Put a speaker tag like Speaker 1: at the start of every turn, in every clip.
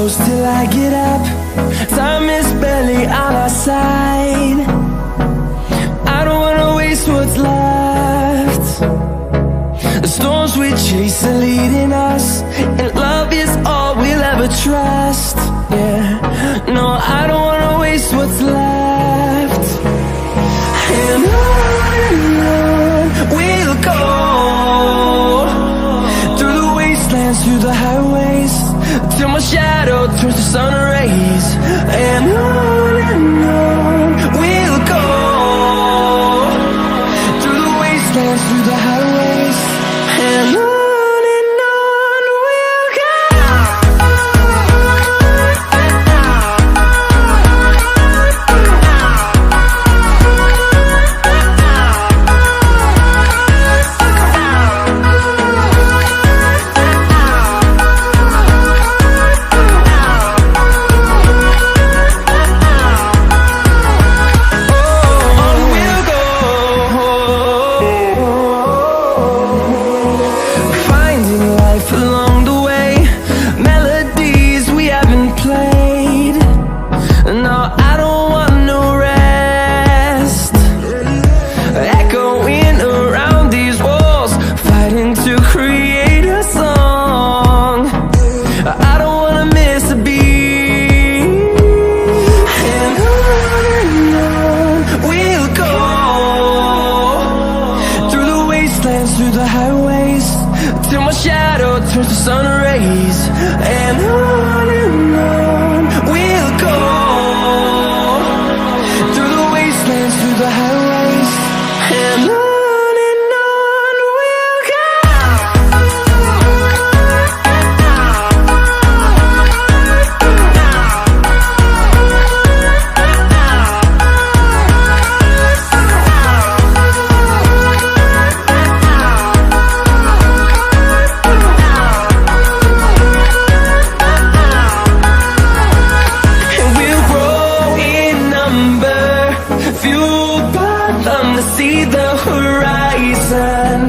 Speaker 1: close till I get up. Time is barely on our side. I don't wanna waste what's left. The storms we chase are leading us, and love is all we'll ever trust. Yeah, no, I don't wanna waste what's left. And on we'll go, through the wastelands, through the highways, till my shadow turns to sun rays. And on we'll go, through the wastelands, through the highways, and on we'll go. Through the highways, till my shadow turns to sun rays. And on we'll go, through the wastelands, through the highways, and on we'll go. Fueled by them to see the horizon,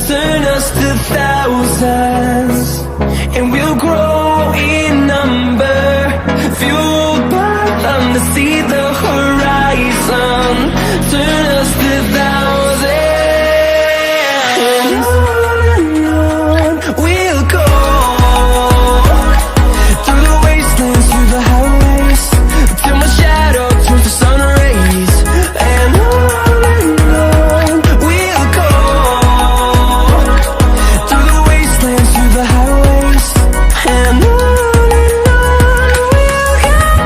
Speaker 1: turn us to thousands, and we'll grow in number. Fueled by them to see the horizon, turn us to thousands, and on we'll go, through the wastelands, through the highways, till my shadow turns to sun rays. And on we'll go, through the wastelands, through the highways, and on we'll go.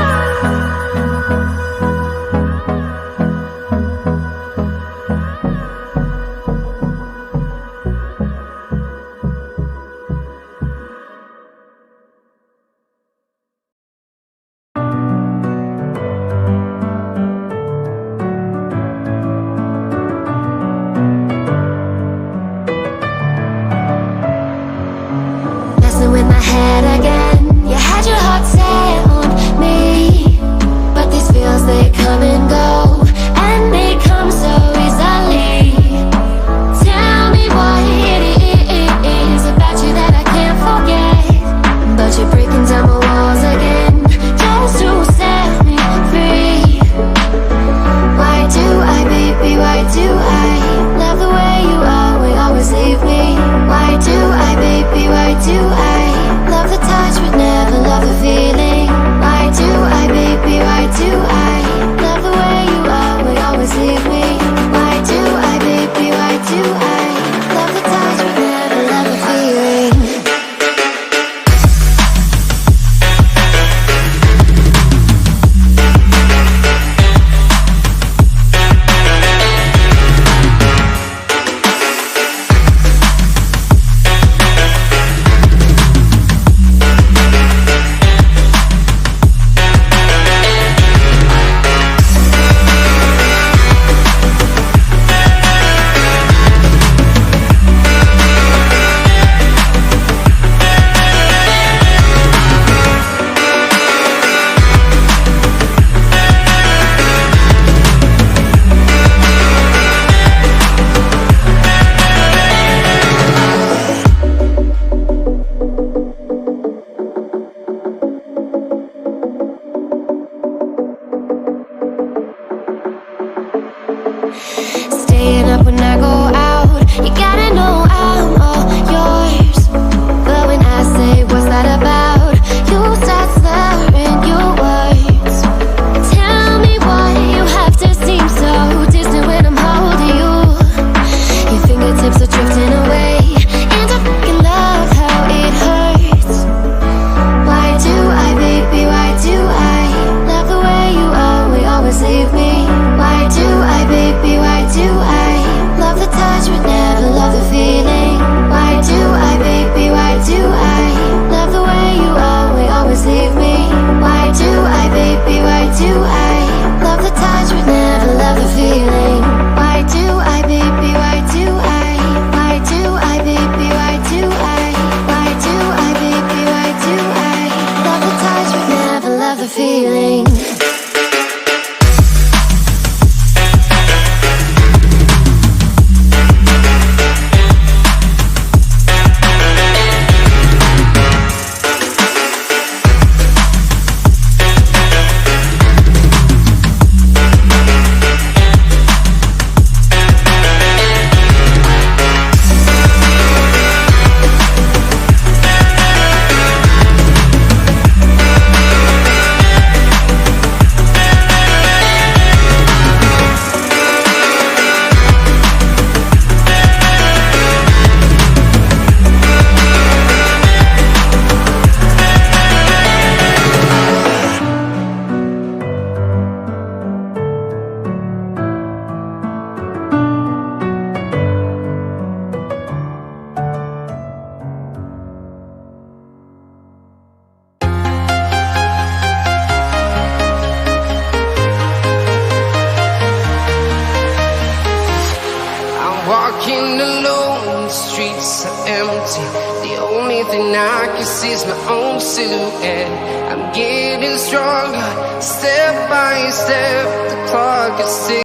Speaker 2: Staying up when I go out, you gotta know I'm all yours. But when I say what's that about, you start slurring your words. Tell me why you have to seem so distant when I'm holding you. Your fingertips are drifting away, and I fucking love how it hurts. Why do I, baby, why do I love the way you always leave me? Why do I, baby, why do I love the touch but never love the feeling? Why do I, baby, why do I love the way you always leave me? Why do I, baby, why do I love the touch but never love the feeling? Why do I, baby, why do I? Why do I, baby, why do I? Why do I, baby, why do I love the touch but never love the feeling?
Speaker 3: Walking alone, the streets are empty. The only thing I can see is my own silhouette. I'm getting stronger, step by step. The clock is ticking.